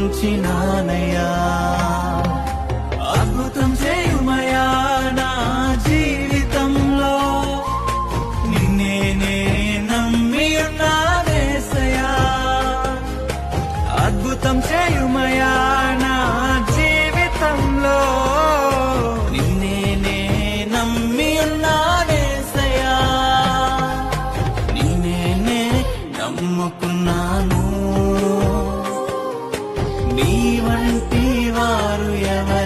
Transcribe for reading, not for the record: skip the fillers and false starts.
ఉంచినానయ్యా. అద్భుతం చేయుమయా నా జీవితంలో, నిన్నే నే నమ్మి ఉన్నానేసయ్యా. అద్భుతం చేయుమయా నా జీవితంలో, నిన్నే నే నమ్మి ఉన్నానేసయ్యా. నిన్నే నే నమ్ముకున్నాను, నీ వంటి వారు ఎవరు